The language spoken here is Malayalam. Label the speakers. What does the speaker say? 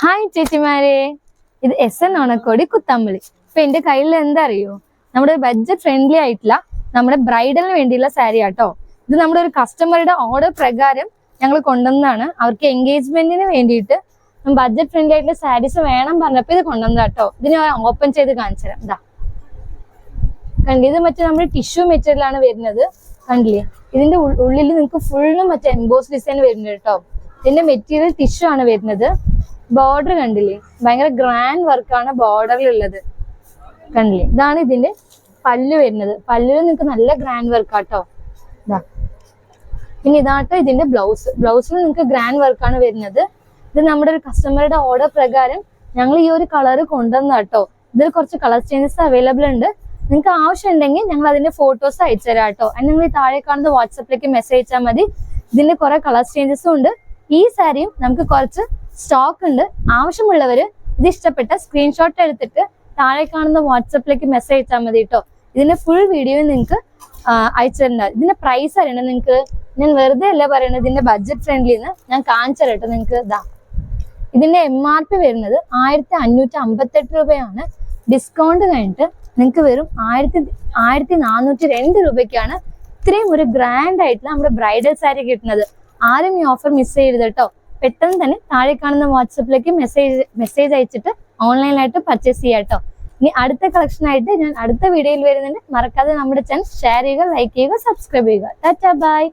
Speaker 1: ഹായ് ചേച്ചിമാരെ, ഇത് SN ഓണക്കോടി കുത്തമ്പളി. ഇപ്പൊ എന്റെ കയ്യിൽ എന്താ അറിയോ, നമ്മുടെ ബഡ്ജറ്റ് ഫ്രണ്ട്ലി ആയിട്ടുള്ള നമ്മുടെ ബ്രൈഡലിന് വേണ്ടിയുള്ള സാരി ആട്ടോ. ഇത് നമ്മുടെ ഒരു കസ്റ്റമറുടെ ഓർഡർ പ്രകാരം ഞങ്ങൾ കൊണ്ടുവന്നതാണ്. അവർക്ക് എൻഗേജ്മെന്റിന് വേണ്ടിയിട്ട് ബഡ്ജറ്റ് ഫ്രണ്ട്ലി ആയിട്ടുള്ള സാരീസ് വേണം പറഞ്ഞപ്പോ ഇത് കൊണ്ടുവന്നതാട്ടോ. ഇതിന് ഓപ്പൺ ചെയ്ത് കാണിച്ചു തരാം. ഇതാ കണ്ടി, ഇത് മറ്റേ നമ്മുടെ ടിഷ്യൂ മെറ്റീരിയൽ ആണ് വരുന്നത്. കണ്ടില്ലേ, ഇതിന്റെ ഉള്ളിൽ നിങ്ങൾക്ക് ഫുള്ളും മറ്റേ എംബോസ് ഡിസൈൻ വരുന്നുണ്ട് കേട്ടോ. ഇതിന്റെ മെറ്റീരിയൽ ടിഷ്യൂ ആണ് വരുന്നത്. ബോർഡർ കണ്ടില്ലേ, ഭയങ്കര ഗ്രാൻഡ് വർക്കാണ് ബോർഡറിലുള്ളത്. കണ്ടില്ലേ, ഇതാണ് ഇതിന്റെ പല്ല് വരുന്നത്. പല്ലിൽ നിങ്ങൾക്ക് നല്ല ഗ്രാൻഡ് വർക്ക് ആട്ടോ. ഇതാ, പിന്നെ ഇതാട്ടോ ഇതിന്റെ ബ്ലൗസിൽ നിങ്ങൾക്ക് ഗ്രാൻഡ് വർക്കാണ് വരുന്നത്. ഇത് നമ്മുടെ ഒരു കസ്റ്റമറുടെ ഓർഡർ പ്രകാരം ഞങ്ങൾ ഈ ഒരു കളർ കൊണ്ടുവന്ന കേട്ടോ. ഇതിൽ കുറച്ച് കളർ ചേഞ്ചസ് അവൈലബിൾ ഉണ്ട്. നിങ്ങൾക്ക് ആവശ്യം ഉണ്ടെങ്കിൽ ഞങ്ങൾ അതിന്റെ ഫോട്ടോസ് അയച്ചു തരാം കേട്ടോ. അതിന് നിങ്ങൾ താഴെ കാണുന്ന വാട്സപ്പിലേക്ക് മെസ്സേജ് അയച്ചാൽ മതി. ഇതിന്റെ കുറെ കളർ ചേഞ്ചസും ഉണ്ട്. ഈ സാരിയും നമുക്ക് കുറച്ച് സ്റ്റോക്ക് ഉണ്ട്. ആവശ്യമുള്ളവര് ഇത് ഇഷ്ടപ്പെട്ട സ്ക്രീൻഷോട്ട് എടുത്തിട്ട് താഴെ കാണുന്ന വാട്സപ്പിലേക്ക് മെസ്സേജ് അയച്ചാൽ മതി കേട്ടോ. ഇതിന്റെ ഫുൾ വീഡിയോ നിങ്ങൾക്ക് അയച്ചു തരുന്നത്. ഇതിന്റെ പ്രൈസ് അറിയണം നിങ്ങൾക്ക്. ഞാൻ വെറുതെ അല്ല പറയുന്നത്, ഇതിന്റെ ബഡ്ജറ്റ് ഫ്രണ്ട്ലിന്ന് ഞാൻ കാണിച്ചു തരാം കേട്ടോ നിങ്ങൾക്ക്. ഇതാ, ഇതിന്റെ MRP വരുന്നത് 1558 രൂപയാണ്. ഡിസ്കൗണ്ട് കഴിഞ്ഞിട്ട് നിങ്ങൾക്ക് വെറും 1402 രൂപയ്ക്കാണ് ഇത്രയും ഒരു ഗ്രാൻഡ് ആയിട്ടുള്ള നമ്മുടെ ബ്രൈഡൽ സാരി കിട്ടുന്നത്. ആരും ഈ ഓഫർ മിസ് ചെയ്യരുത് കേട്ടോ. പെട്ടെന്ന് തന്നെ താഴെ കാണുന്ന വാട്സപ്പിലേക്ക് മെസ്സേജ് അയച്ചിട്ട് ഓൺലൈനായിട്ട് പർച്ചേസ് ചെയ്യാം കേട്ടോ. ഇനി അടുത്ത കളക്ഷൻ ആയിട്ട് ഞാൻ അടുത്ത വീഡിയോയിൽ വരുന്നുണ്ട്. മറക്കാതെ നമ്മുടെ ചാനൽ ഷെയർ ചെയ്യുക, ലൈക്ക് ചെയ്യുക, സബ്സ്ക്രൈബ് ചെയ്യുക. Tata bye.